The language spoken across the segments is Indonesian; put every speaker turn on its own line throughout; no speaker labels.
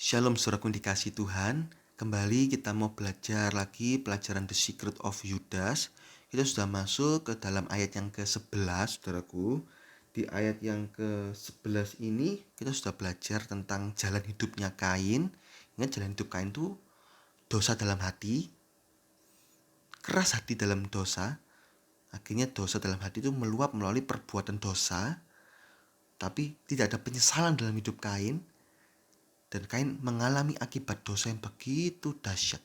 Shalom saudaraku yang dikasihi Tuhan. Kembali kita mau belajar lagi pelajaran The Secret of Judas. Kita sudah masuk ke dalam ayat yang ke-11 saudaraku. Di ayat yang ke-11 ini kita sudah belajar tentang jalan hidupnya Kain. Ingat, jalan hidup Kain itu dosa dalam hati, keras hati dalam dosa. Akhirnya dosa dalam hati itu meluap melalui perbuatan dosa. Tapi tidak ada penyesalan dalam hidup Kain. Dan Kain mengalami akibat dosa yang begitu dahsyat.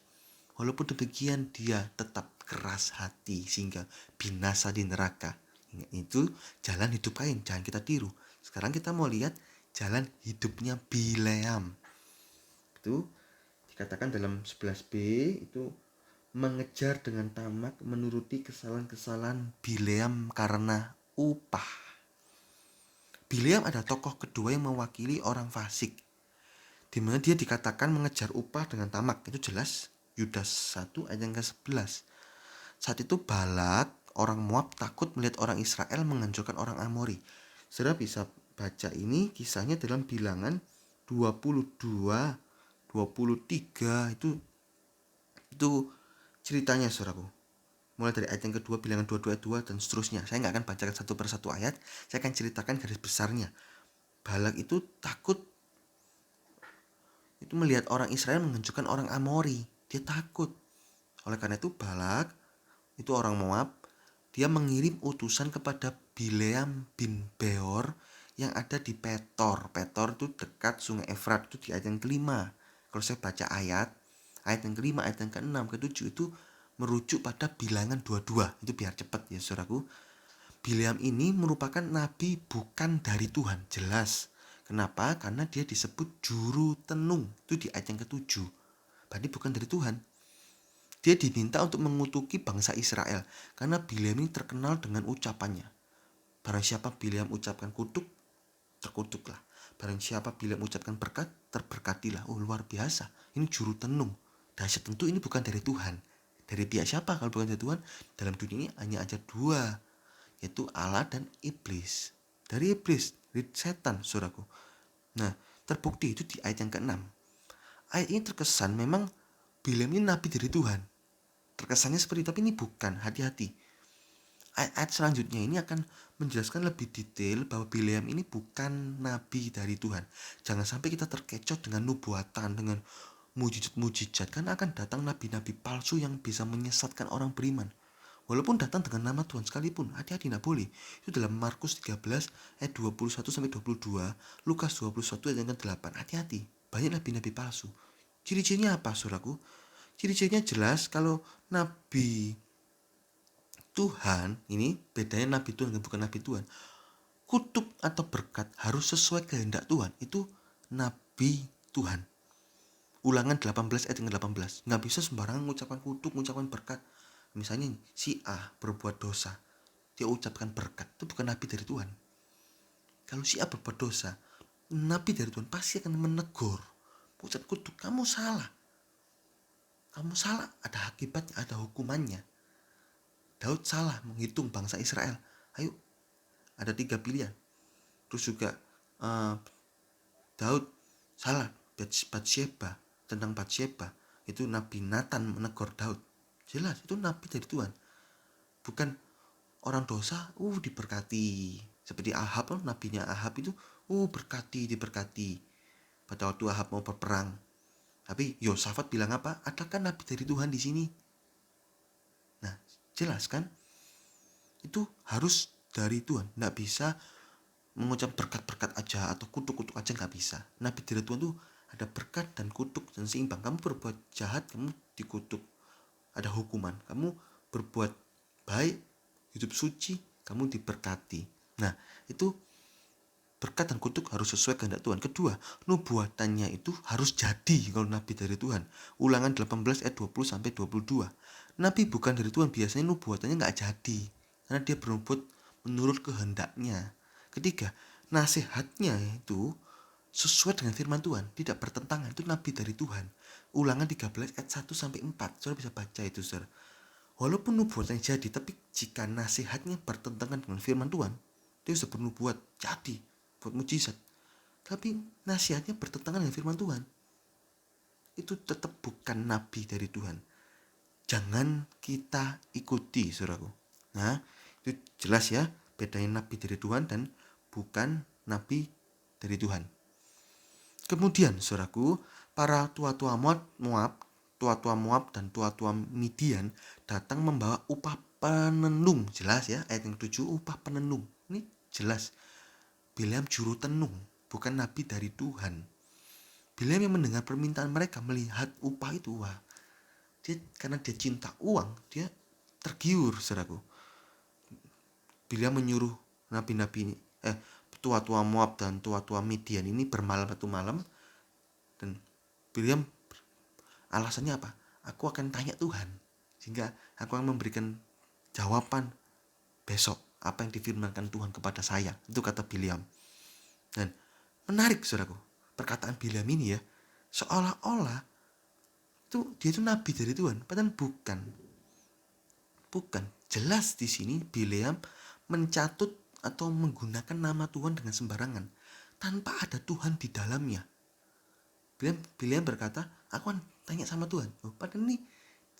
Walaupun demikian dia tetap keras hati sehingga binasa di neraka. Itu jalan hidup Kain, jangan kita tiru. Sekarang kita mau lihat jalan hidupnya Bileam. Itu dikatakan dalam 11b itu mengejar dengan tamak menuruti kesalahan-kesalahan Bileam karena upah. Bileam ada tokoh kedua yang mewakili orang fasik, di mana dia dikatakan mengejar upah dengan tamak. Itu jelas Yudas 1 ayat yang ke-11. Saat itu Balak, orang Moab, takut melihat orang Israel menghancurkan orang Amori. Saudara bisa baca ini kisahnya dalam Bilangan 22, 23. Itu ceritanya saudaraku. Mulai dari ayat yang kedua, Bilangan 22 ayat 2 dan seterusnya. Saya nggak akan bacakan satu persatu ayat, saya akan ceritakan garis besarnya. Balak itu takut itu melihat orang Israel menghancurkan orang Amori. Dia takut. Oleh karena itu Balak, itu orang Moab, dia mengirim utusan kepada Bileam bin Beor yang ada di Petor. Petor itu dekat sungai Efrat, itu di ayat yang kelima. Kalau saya baca ayat yang kelima, ayat yang keenam, ketujuh itu merujuk pada Bilangan 22. Itu biar cepat ya saudaraku. Bileam ini merupakan nabi bukan dari Tuhan, jelas. Kenapa? Karena dia disebut juru tenung. Itu di ayat yang ketujuh. Berarti bukan dari Tuhan. Dia diminta untuk mengutuki bangsa Israel. Karena Bileam ini terkenal dengan ucapannya. Barang siapa Bileam ucapkan kutuk, terkutuklah. Barang siapa Bileam ucapkan berkat, terberkatilah. Oh, luar biasa. Ini juru tenung. Dahsyat, tentu ini bukan dari Tuhan. Dari pihak siapa kalau bukan dari Tuhan? Dalam dunia ini hanya ada dua, yaitu Allah dan iblis. Dari iblis, dari setan, saudaraku. Nah, terbukti itu di ayat yang ke-6. Ayat ini terkesan memang Bileam ini nabi dari Tuhan. Terkesannya seperti itu, tapi ini bukan. Hati-hati. Ayat selanjutnya ini akan menjelaskan lebih detail bahwa Bileam ini bukan nabi dari Tuhan. Jangan sampai kita terkecoh dengan nubuatan, dengan mujizat-mujizat. Karena akan datang nabi-nabi palsu yang bisa menyesatkan orang beriman. Walaupun datang dengan nama Tuhan sekalipun, hati-hati, tidak boleh. Itu dalam Markus 13 ayat 21-22, Lukas 21 ayat yang ke-8. Hati-hati, banyak nabi-nabi palsu. Ciri-cirinya apa, saudaraku? Ciri-cirinya jelas. Kalau nabi Tuhan, ini bedanya nabi Tuhan dan bukan nabi Tuhan. Kutuk atau berkat harus sesuai kehendak Tuhan. Itu nabi Tuhan. Ulangan 18 ayat yang ke-18. Nggak bisa sembarangan mengucapkan kutuk, mengucapkan berkat. Misalnya si A berbuat dosa, dia ucapkan berkat, itu bukan nabi dari Tuhan. Kalau si A berbuat dosa, nabi dari Tuhan pasti akan menegur, ucap kutuk, kamu salah, ada akibatnya, ada hukumannya. Daud salah menghitung bangsa Israel. Ayo, ada 3 pilihan. Terus juga Daud salah Batsyeba, tentang Batsyeba, itu Nabi Nathan menegur Daud. Jelas itu nabi dari Tuhan. Bukan orang dosa diberkati. Seperti Ahab, nabinya Ahab itu diberkati pada waktu Ahab mau berperang. Tapi Yosafat bilang apa? Adakah nabi dari Tuhan di sini? Nah, jelas kan? Itu harus dari Tuhan. Nggak bisa mengucap berkat-berkat aja atau kutuk-kutuk aja, nggak bisa. Nabi dari Tuhan tuh ada berkat dan kutuk dan seimbang. Kamu berbuat jahat, kamu dikutuk, ada hukuman. Kamu berbuat baik, hidup suci, kamu diberkati. Nah, itu berkat dan kutuk harus sesuai kehendak Tuhan. Kedua, nubuatannya itu harus jadi kalau nabi dari Tuhan. Ulangan 18 ayat 20-22. Nabi bukan dari Tuhan, biasanya nubuatannya nggak jadi. Karena dia bernubuat menurut kehendaknya. Ketiga, nasihatnya itu sesuai dengan firman Tuhan, tidak bertentangan. Itu nabi dari Tuhan. Ulangan 13 ayat 1-4. Saudara bisa baca itu, saudara. Walaupun nubuatnya jadi, tapi jika nasihatnya bertentangan dengan firman Tuhan, dia sudah bernubuat jadi buat mujizat, tapi nasihatnya bertentangan dengan firman Tuhan, itu tetap bukan nabi dari Tuhan. Jangan kita ikuti, saudaraku. Nah, itu jelas ya, bedain nabi dari Tuhan dan bukan nabi dari Tuhan. Kemudian, saudaraku, para tua-tua Moab dan tua-tua Midian datang membawa upah penenung. Jelas ya, ayat yang 7, upah penenung. Ini jelas. Bileam juru tenung, bukan nabi dari Tuhan. Bileam yang mendengar permintaan mereka, melihat upah itu, wah, karena dia cinta uang, dia tergiur, saudaraku. Bileam menyuruh nabi-nabi ini, tua-tua Moab dan tua-tua Midian ini bermalam satu malam, dan Bileam alasannya apa? Aku akan tanya Tuhan, sehingga aku akan memberikan jawaban besok apa yang difirmankan Tuhan kepada saya. Itu kata Bileam. Dan menarik, saudaraku, perkataan Bileam ini ya, seolah-olah dia itu nabi dari Tuhan, padahal bukan. Jelas di sini Bileam mencatut atau menggunakan nama Tuhan dengan sembarangan tanpa ada Tuhan di dalamnya. Bileam berkata, aku akan tanya sama Tuhan. Padahal ini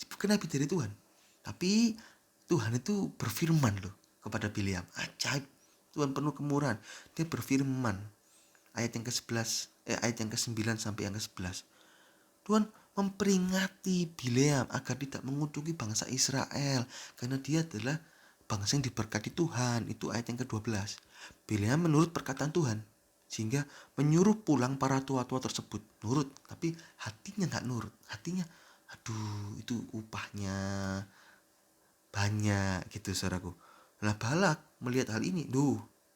bukan nabi dari Tuhan. Tapi Tuhan itu berfirman loh kepada Bileam. Ajaib. Tuhan penuh kemurahan. Dia berfirman. Ayat yang ke-9 sampai yang ke-11. Tuhan memperingati Bileam agar tidak mengutuki bangsa Israel, karena dia adalah bangsa yang diberkati Tuhan. Itu ayat yang ke-12. Bileam menurut perkataan Tuhan, sehingga menyuruh pulang para tua-tua tersebut. Nurut, tapi hatinya gak nurut. Hatinya, aduh, itu upahnya banyak gitu, saudaraku. Nah, Balak melihat hal ini,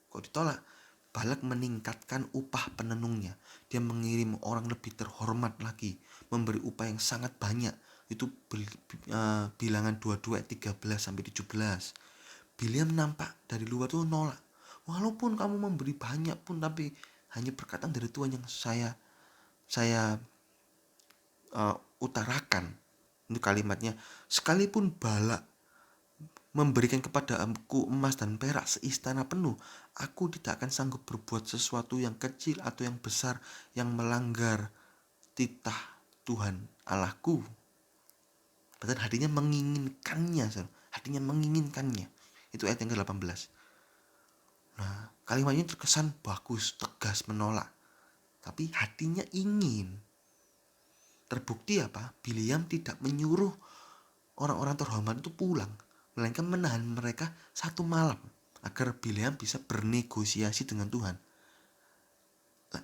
kok ditolak? Balak meningkatkan upah penenungnya. Dia mengirim orang lebih terhormat lagi, memberi upah yang sangat banyak. Itu bilangan 22 ayat 13 sampai 17. Bileam nampak dari luar tuh nolak. Walaupun kamu memberi banyak pun, tapi hanya perkataan dari Tuhan yang saya utarakan. Itu kalimatnya, sekalipun Balak memberikan kepada aku emas dan perak seistana penuh, aku tidak akan sanggup berbuat sesuatu yang kecil atau yang besar yang melanggar titah Tuhan Allahku. Padahal hatinya menginginkannya. Itu ayat yang ke-18. Nah, kalimatnya terkesan bagus, tegas, menolak. Tapi hatinya ingin. Terbukti apa? Bileam tidak menyuruh orang-orang terhormat itu pulang, melainkan menahan mereka satu malam agar Bileam bisa bernegosiasi dengan Tuhan. Nah,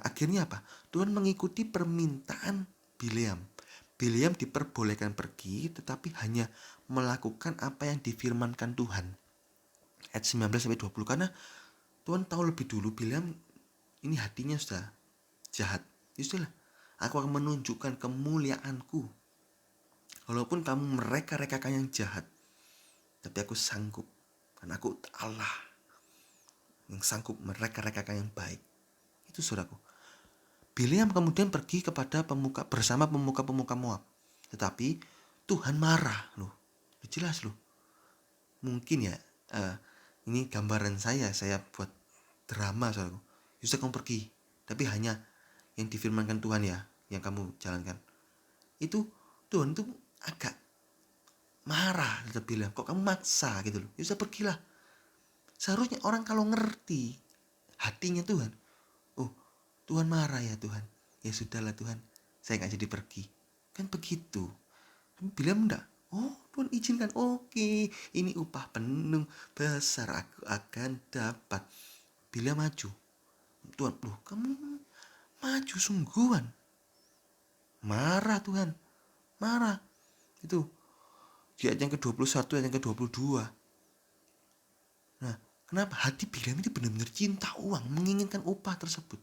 akhirnya apa? Tuhan mengikuti permintaan Bileam. Bileam diperbolehkan pergi, tetapi hanya melakukan apa yang difirmankan Tuhan. Ayat 19-20, karena Tuhan tahu lebih dulu Bileam ini hatinya sudah jahat. Istilah, aku akan menunjukkan kemuliaanku. Walaupun kamu mereka-rekakan yang jahat, tapi aku sanggup, karena aku Allah yang sanggup mereka-rekakan yang baik. Itu, saudaraku. Bileam kemudian pergi bersama pemuka-pemuka Moab. Tetapi Tuhan marah loh. Jelas loh. Mungkin ya, ini gambaran saya buat drama, saudaraku. Justru kamu pergi, tapi hanya yang difirmankan Tuhan ya, yang kamu jalankan. Itu Tuhan tuh agak marah, tetap bilang, kok kamu maksa gitu loh. Ya sudah, pergilah. Seharusnya orang kalau ngerti hatinya Tuhan, Tuhan marah ya Tuhan, ya sudahlah Tuhan, saya gak jadi pergi. Kan begitu. Bileam enggak. Tuhan izinkan, oke, ini upah penenung besar aku akan dapat. Bileam maju. Tuhan, kamu maju sungguhan. Marah Tuhan, marah. Itu di ayat yang ke-21, ayat yang ke-22. Nah, kenapa? Hati Bileam itu benar-benar cinta uang, menginginkan upah tersebut.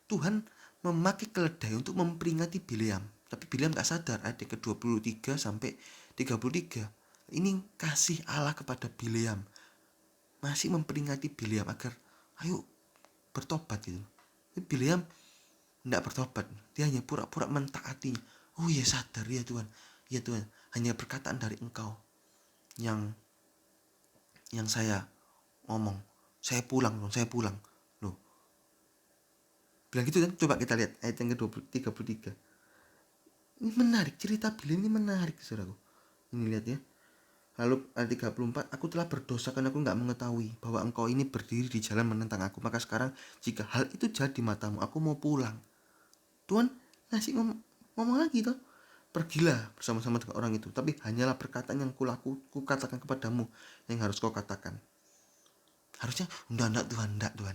Tuhan memakai keledai untuk memperingati Bileam. Tapi Bileam gak sadar. Ayat yang ke-23 sampai 33. Ini kasih Allah kepada Bileam. Masih memperingati Bileam agar ayo bertobat gitu. Tapi Bileam tidak bertobat. Dia hanya pura-pura mentaatinya. Oh ya, sadar ya Tuhan. Ya Tuhan, hanya perkataan dari Engkau yang saya ngomong. Saya pulang. Bilang gitu kan. Coba kita lihat ayat yang ke-33. Ini menarik, cerita Bileam ini menarik, saudaraku. Ini lihat ya. Lalu ayat 34, aku telah berdosa karena aku nggak mengetahui bahwa engkau ini berdiri di jalan menentang aku. Maka sekarang jika hal itu jadi matamu, aku mau pulang. Tuhan ngasih ngomong lagi toh. Pergilah bersama-sama dengan orang itu, tapi hanyalah perkataan yang kukatakan kepadamu yang harus kau katakan. Harusnya enggak Tuhan, enggak Tuhan.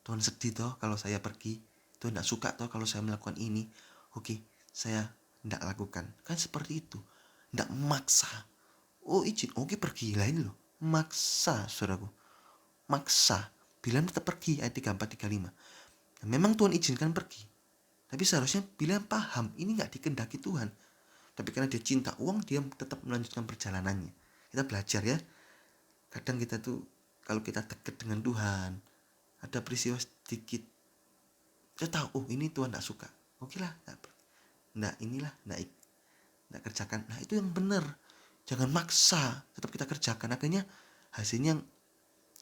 Tuhan sedih toh kalau saya pergi. Tuhan enggak suka toh kalau saya melakukan ini. Oke, saya enggak lakukan. Kan seperti itu. Enggak memaksa. Oh izin, oke pergi lah ini loh. Maksa, saudaraku. Maksa. Bilang tetap pergi, ayat 34-35. Nah, memang Tuhan izinkan pergi. Tapi seharusnya Bileam paham, ini gak dikehendaki Tuhan. Tapi karena dia cinta uang, dia tetap melanjutkan perjalanannya. Kita belajar ya. Kadang kita tuh, kalau kita dekat dengan Tuhan, ada peristiwa sedikit, kita tahu, oh ini Tuhan gak suka. Oke lah, gak kerjakan. Nah itu yang benar. Jangan maksa, tetap kita kerjakan. Akhirnya hasilnya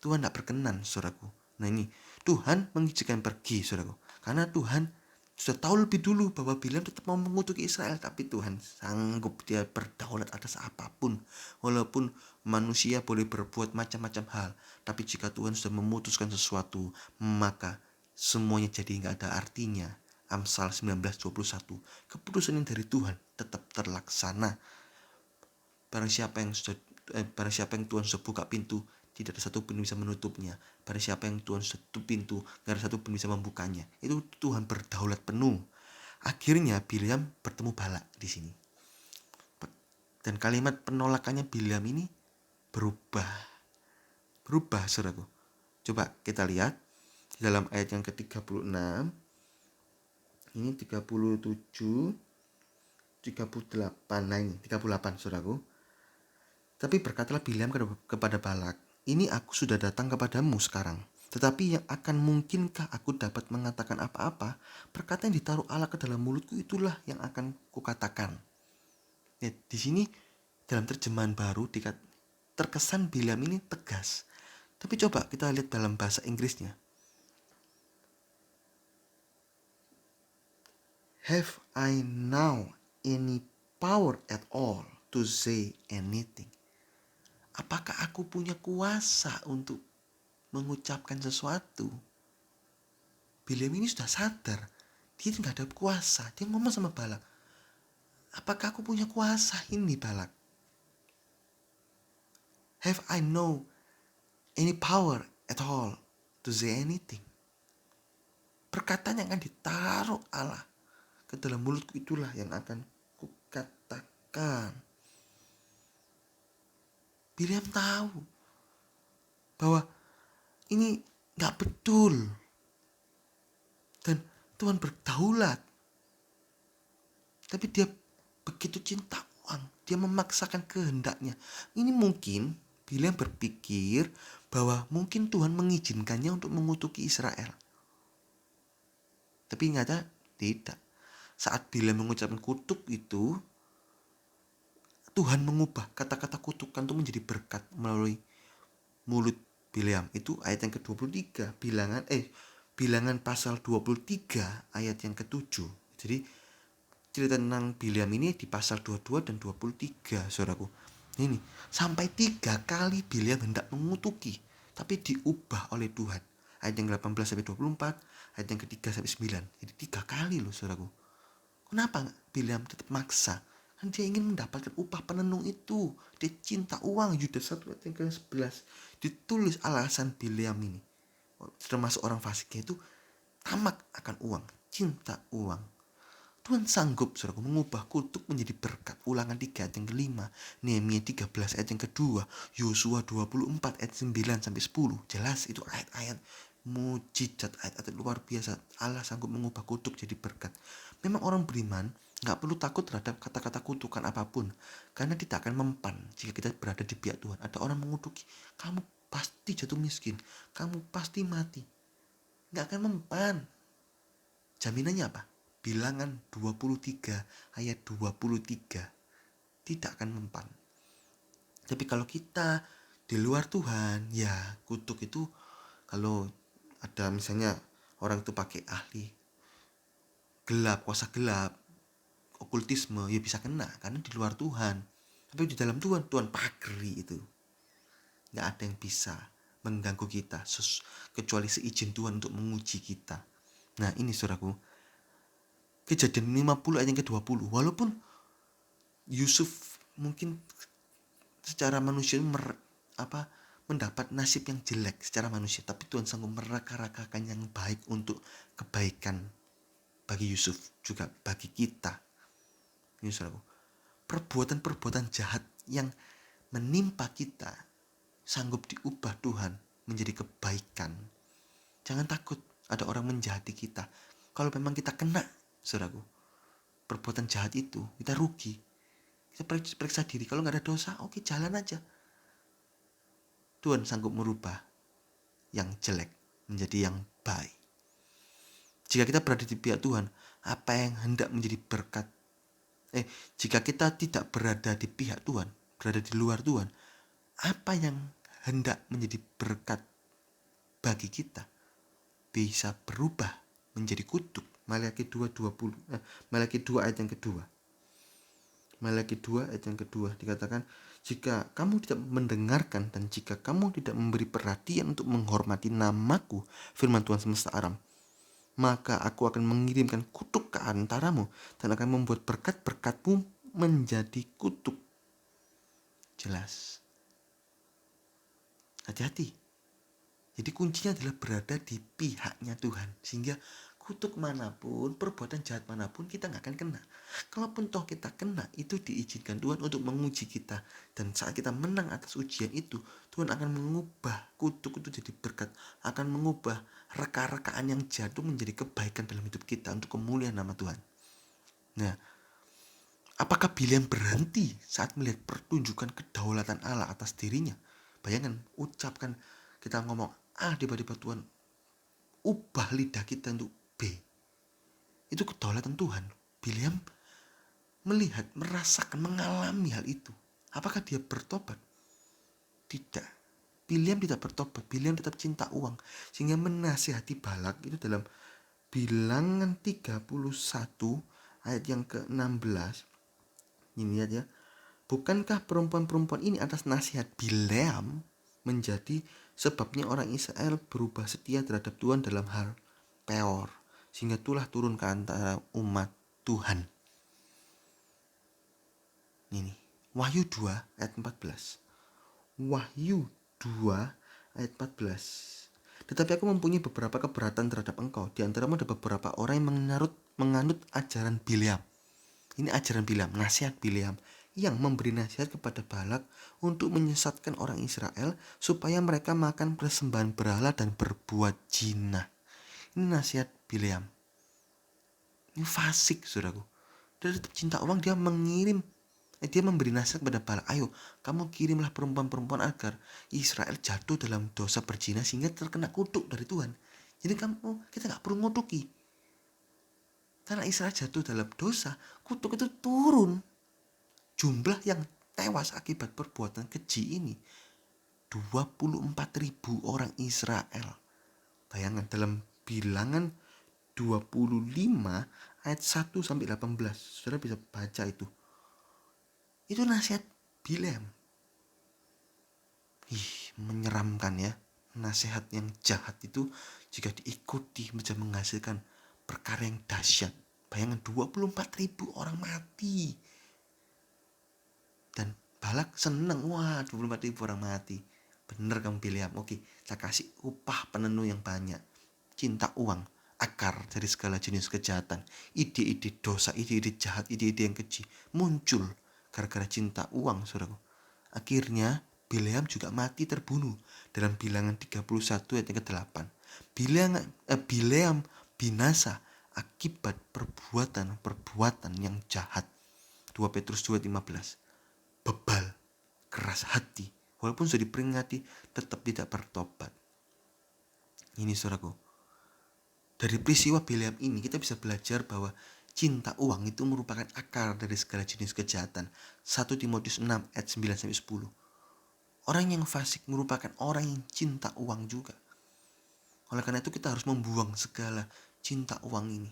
Tuhan gak berkenan, saudaraku. Nah ini, Tuhan mengizinkan pergi, saudaraku. Karena Tuhan sudah tahu lebih dulu bahwa Bileam tetap mau mengutuki Israel. Tapi Tuhan sanggup, dia berdaulat atas apapun. Walaupun manusia boleh berbuat macam-macam hal. Tapi jika Tuhan sudah memutuskan sesuatu, maka semuanya jadi gak ada artinya. Amsal 19:21. Keputusan yang dari Tuhan tetap terlaksana. Barang siapa yang Tuhan sudah buka pintu, tidak ada satu pun bisa menutupnya. Barang siapa yang Tuhan sudah tutup pintu, tidak ada satu pun bisa membukanya. Itu Tuhan berdaulat penuh. Akhirnya Bileam bertemu Balak di sini. Dan kalimat penolakannya Bileam ini berubah, saudaraku. Coba kita lihat di dalam ayat yang ke-36. Ini 37, 38. Nah ini 38, saudaraku. Tapi berkatalah Bileam kepada Balak, ini aku sudah datang kepadamu sekarang. Tetapi yang akan mungkinkah aku dapat mengatakan apa-apa? Perkataan yang ditaruh Allah ke dalam mulutku itulah yang akan kukatakan. Ya, di sini dalam terjemahan baru terkesan Bileam ini tegas. Tapi coba kita lihat dalam bahasa Inggrisnya. Have I now any power at all to say anything? Apakah aku punya kuasa untuk mengucapkan sesuatu? Bileam ini sudah sadar, dia tidak ada kuasa. Dia ngomong sama Balak, apakah aku punya kuasa ini Balak? Have I no any power at all to say anything? Perkataan yang akan ditaruh Allah ke dalam mulutku itulah yang akan kukatakan. Bileam tahu bahwa ini gak betul. Dan Tuhan berdaulat. Tapi dia begitu cinta uang. Dia memaksakan kehendaknya. Ini mungkin Bileam berpikir bahwa mungkin Tuhan mengizinkannya untuk mengutuki Israel. Tapi nyata tidak. Saat Bileam mengucapkan kutuk itu, Tuhan mengubah kata-kata kutukan itu menjadi berkat melalui mulut Bileam. Itu ayat yang ke-23. Bilangan pasal 23 ayat yang ke-7. Jadi cerita tentang Bileam ini di pasal 22 dan 23, saudaraku. Ini sampai 3 kali Bileam hendak mengutuki, tapi diubah oleh Tuhan. Ayat yang 18 sampai 24, ayat yang ke-3 sampai 9. Jadi 3 kali loh, saudaraku. Kenapa Bileam tetap maksa? Kan dia ingin mendapatkan upah penenung itu. Dia cinta uang. Yudas 1 ayat yang ke-11 ditulis alasan Bileam ini, termasuk orang fasiknya itu tamak akan uang, cinta uang. Tuhan sanggup, saudaraku, mengubah kutuk menjadi berkat. Ulangan 3 ayat yang ke-5, Nehemia 13 ayat yang ke-2, Yosua 24 ayat 9 sampai 10. Jelas itu ayat-ayat mujizat, ayat-ayat luar biasa. Allah sanggup mengubah kutuk jadi berkat. Memang orang beriman gak perlu takut terhadap kata-kata kutukan apapun, karena tidak akan mempan jika kita berada di pihak Tuhan. Ada orang mengutuki, kamu pasti jatuh miskin, kamu pasti mati. Gak akan mempan. Jaminannya apa? Bilangan 23 ayat 23. Tidak akan mempan. Tapi kalau kita di luar Tuhan, ya kutuk itu, kalau ada misalnya orang itu pakai ahli gelap, kuasa gelap, okultisme, ya bisa kena karena di luar Tuhan. Tapi di dalam Tuhan, Tuhan pageri itu. Nggak ada yang bisa mengganggu kita kecuali seizin Tuhan untuk menguji kita. Nah ini saudaraku, Kejadian 50 ayat yang ke-20. Walaupun Yusuf mungkin secara manusia mendapat nasib yang jelek secara manusia, tapi Tuhan sanggup meraka-rakakan yang baik untuk kebaikan bagi Yusuf, juga bagi kita. Ini saudaraku, perbuatan-perbuatan jahat yang menimpa kita sanggup diubah Tuhan menjadi kebaikan. Jangan takut ada orang menjahati kita. Kalau memang kita kena, saudaraku, perbuatan jahat itu, kita rugi. Kita periksa diri. Kalau nggak ada dosa, oke, jalan aja. Tuhan sanggup merubah yang jelek menjadi yang baik. Jika kita berada di pihak Tuhan, apa yang hendak menjadi berkat? Jika kita tidak berada di pihak Tuhan, berada di luar Tuhan, apa yang hendak menjadi berkat bagi kita bisa berubah menjadi kutuk. Malaki 2 ayat yang kedua. Malaki 2 ayat yang kedua dikatakan, jika kamu tidak mendengarkan dan jika kamu tidak memberi perhatian untuk menghormati namaku, firman Tuhan semesta alam, maka aku akan mengirimkan kutuk ke antaramu dan akan membuat berkat-berkatmu menjadi kutuk. Jelas. Hati-hati. Jadi kuncinya adalah berada di pihaknya Tuhan. Sehingga kutuk manapun, perbuatan jahat manapun kita gak akan kena. Kalaupun toh kita kena, itu diizinkan Tuhan untuk menguji kita. Dan saat kita menang atas ujian itu, Tuhan akan mengubah kutuk itu jadi berkat. Akan mengubah reka-rekaan yang jatuh menjadi kebaikan dalam hidup kita untuk kemuliaan nama Tuhan. Nah, apakah Bileam berhenti saat melihat pertunjukan kedaulatan Allah atas dirinya? Bayangkan, ucapkan, kita ngomong A, tiba-tiba Tuhan ubah lidah kita untuk B. Itu kedaulatan Tuhan. Bileam melihat, merasakan, mengalami hal itu. Apakah dia bertobat? Tidak. Bileam tidak bertobat. Bileam tetap cinta uang. Sehingga menasihati Balak itu dalam Bilangan 31 ayat yang ke-16. Ini lihat ya. Bukankah perempuan-perempuan ini atas nasihat Bileam menjadi sebabnya orang Israel berubah setia terhadap Tuhan dalam hal Peor, sehingga itulah turun ke antara umat Tuhan. Ini Wahyu 2 ayat 14. Wahyu 2 ayat 14. Tetapi aku mempunyai beberapa keberatan terhadap engkau. Di antaramu ada beberapa orang yang menganut ajaran Bileam. Ini ajaran Bileam, nasihat Bileam, yang memberi nasihat kepada Balak untuk menyesatkan orang Israel supaya mereka makan persembahan berhala dan berbuat zina. Ini nasihat Bileam. Ini fasik, saudaraku. Dia tetap cinta uang, dia memberi nasihat kepada Balak, ayo kamu kirimlah perempuan-perempuan agar Israel jatuh dalam dosa berzina sehingga terkena kutuk dari Tuhan. Jadi kita gak perlu ngutuki. Karena Israel jatuh dalam dosa, kutuk itu turun. Jumlah yang tewas akibat perbuatan keji ini 24.000 orang Israel. Bayangkan dalam Bilangan 25 ayat 1 sampai 18. Saudara bisa baca itu. Itu nasihat Bileam. Menyeramkan ya. Nasihat yang jahat itu jika diikuti bisa menghasilkan perkara yang dahsyat. Bayangkan 24.000 orang mati. Dan Balak senang, wah 24.000 orang mati. Bener kamu Bileam, oke, saya kasih upah penenuh yang banyak. Cinta uang, akar dari segala jenis kejahatan. Ide-ide dosa, ide-ide jahat, ide-ide yang keji muncul gara-gara cinta uang, saudaraku. Akhirnya Bileam juga mati terbunuh dalam Bilangan 31 ayat yang ke-8. Bileam binasa akibat perbuatan yang jahat. 2 Petrus 2:15. Bebal, keras hati, walaupun sudah diperingati tetap tidak bertobat. Ini saudaraku, dari peristiwa Bileam ini kita bisa belajar bahwa cinta uang itu merupakan akar dari segala jenis kejahatan. 1 Timotius 6 ayat 9-10. Orang yang fasik merupakan orang yang cinta uang juga. Oleh karena itu kita harus membuang segala cinta uang ini.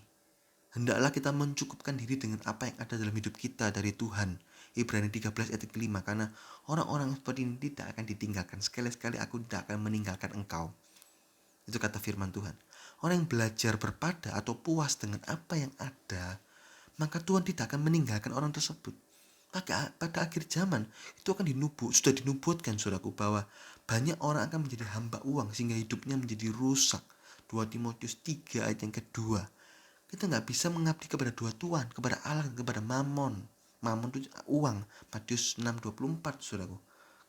Hendaklah kita mencukupkan diri dengan apa yang ada dalam hidup kita dari Tuhan. Ibrani 13 ayat 5. Karena orang-orang seperti ini tidak akan ditinggalkan. Sekali-sekali aku tidak akan meninggalkan engkau. Itu kata firman Tuhan. Orang yang belajar berpada atau puas dengan apa yang ada, maka Tuhan tidak akan meninggalkan orang tersebut. Maka pada akhir zaman itu akan sudah dinubuatkan saudaraku, bahwa banyak orang akan menjadi hamba uang sehingga hidupnya menjadi rusak. 2 Timotius 3 ayat yang kedua. Kita nggak bisa mengabdi kepada dua tuan, kepada Allah dan kepada Mammon. Mammon itu uang. Matius 6:24 saudaraku.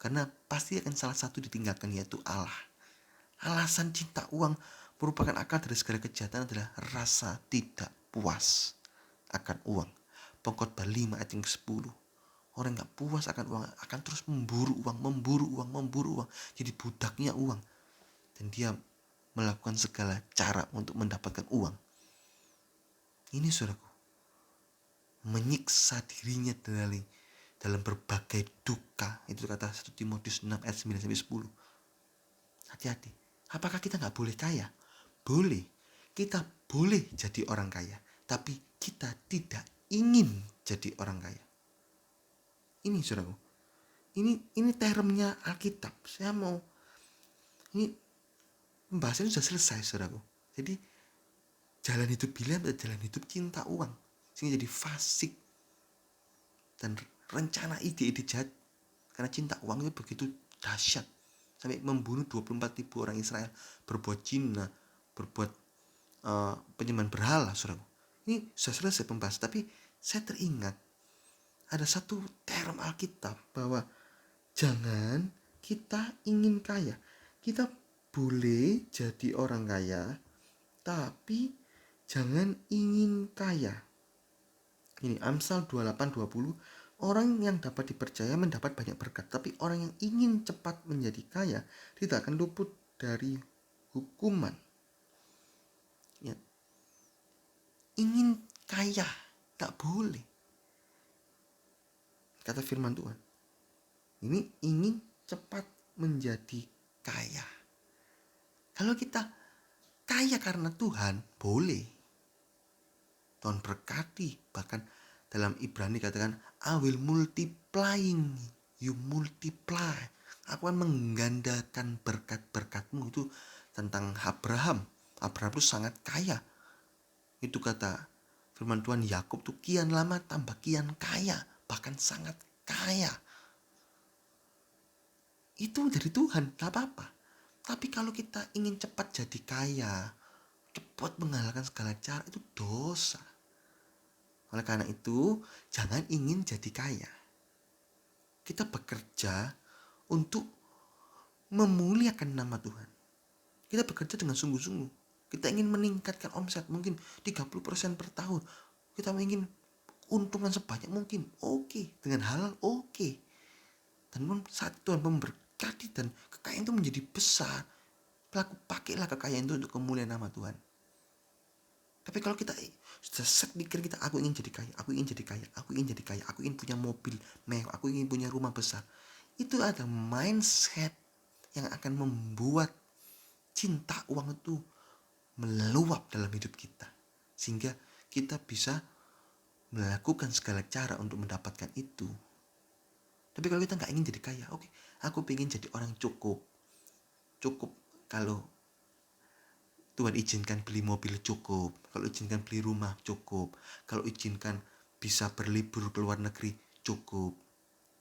Karena pasti akan salah satu ditinggalkan, yaitu Allah. Alasan cinta uang merupakan akar dari segala kejahatan adalah rasa tidak puas akan uang. Pengkhotbah 5 ayat yang ke-10. Orang nggak puas akan uang akan terus memburu uang. Jadi budaknya uang. Dan dia melakukan segala cara untuk mendapatkan uang. Ini saudaraku, menyiksa dirinya dalam berbagai duka. Itu kata 1 Timotius 6 ayat 9-10. Hati-hati. Apakah kita nggak boleh kaya? Boleh. Kita boleh jadi orang kaya. Tapi kita tidak ingin jadi orang kaya. Ini saudaraku. Ini termnya Alkitab. Ini pembahasannya sudah selesai saudaraku. Jadi jalan hidup Bileam adalah jalan hidup cinta uang. Sehingga jadi fasik. Dan rencana ide-ide jahat. Karena cinta uang itu begitu dahsyat. Sampai membunuh 24.000 orang Israel. Berbuat zina. Berbuat penyembahan berhala saudaraku. Ini sudah selesai pembahasan. Tapi saya teringat ada satu term Alkitab bahwa jangan kita ingin kaya. Kita boleh jadi orang kaya, tapi jangan ingin kaya. Ini Amsal 28:20. Orang yang dapat dipercaya mendapat banyak berkat, tapi orang yang ingin cepat menjadi kaya tidak akan luput dari hukuman. Ya. Ingin kaya, tak boleh. Kata firman Tuhan. Ini ingin cepat menjadi kaya. Kalau kita kaya karena Tuhan, boleh. Tuhan berkati. Bahkan dalam Ibrani katakan, I will multiplying you multiply. Aku akan menggandakan berkat-berkatmu. Itu tentang Abraham. Abraham itu sangat kaya. Itu kata firman Tuhan, Yakub tuh kian lama tambah kian kaya. Bahkan sangat kaya. Itu dari Tuhan, tak apa-apa. Tapi kalau kita ingin cepat jadi kaya, cepat mengalahkan segala cara, itu dosa. Oleh karena itu, jangan ingin jadi kaya. Kita bekerja untuk memuliakan nama Tuhan. Kita bekerja dengan sungguh-sungguh. Kita ingin meningkatkan omset mungkin 30% per tahun. Kita ingin untungan sebanyak mungkin. Oke. Dengan halal, oke. Dan saat Tuhan memberkati dan kekayaan itu menjadi besar, pakailah kekayaan itu untuk kemuliaan nama Tuhan. Tapi kalau kita sudah set pikir kita, aku ingin jadi kaya, aku ingin punya mobil mewah, aku ingin punya rumah besar. Itu ada mindset yang akan membuat cinta uang itu meluap dalam hidup kita. Sehingga kita bisa melakukan segala cara untuk mendapatkan itu. Tapi kalau kita gak ingin jadi kaya, oke, aku ingin jadi orang cukup. Cukup kalau Tuhan izinkan beli mobil cukup. Kalau izinkan beli rumah cukup. Kalau izinkan bisa berlibur ke luar negeri cukup.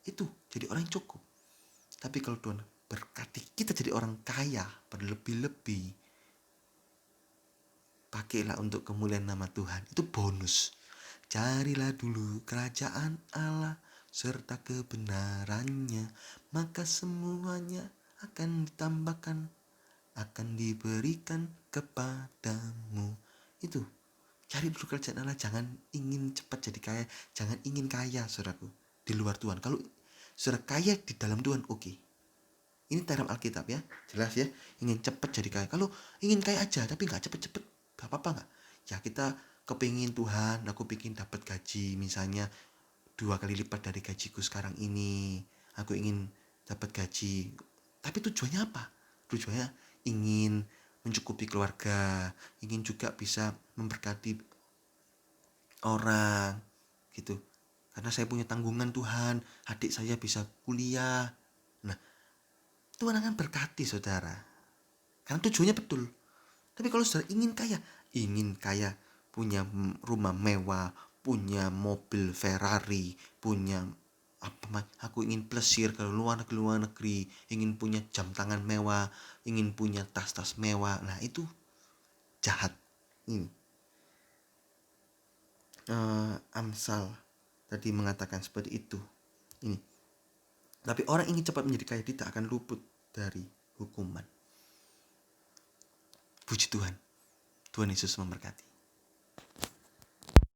Itu jadi orang yang cukup. Tapi kalau Tuhan berkati kita jadi orang kaya berlebih-lebih, pakailah untuk kemuliaan nama Tuhan. Itu bonus. Carilah dulu kerajaan Allah serta kebenarannya, maka semuanya akan ditambahkan, akan diberikan kepadamu. Itu, cari dulu kerajaan Allah. Jangan ingin cepat jadi kaya. Jangan ingin kaya saudaraku di luar Tuhan. Kalau saudara kaya di dalam Tuhan, oke. Ini term Alkitab ya, jelas ya. Ingin cepat jadi kaya. Kalau ingin kaya aja tapi gak cepet-cepet, gak apa-apa gak? Ya kita kepingin Tuhan, aku ingin dapat gaji misalnya 2 kali lipat dari gajiku sekarang ini. Aku ingin dapat gaji. Tapi tujuannya apa? Tujuannya ingin mencukupi keluarga, ingin juga bisa memberkati orang gitu. Karena saya punya tanggungan Tuhan, adik saya bisa kuliah. Nah, Tuhan akan berkati saudara. Karena tujuannya betul. Tapi kalau saudara ingin kaya, punya rumah mewah, punya mobil Ferrari, punya aku ingin plesir ke luar negeri, ingin punya jam tangan mewah, ingin punya tas-tas mewah. Nah, itu jahat. Ini Amsal tadi mengatakan seperti itu. Ini. Tapi orang ingin cepat menjadi kaya tidak akan luput dari hukuman. Puji Tuhan. Tuhan Yesus memberkati.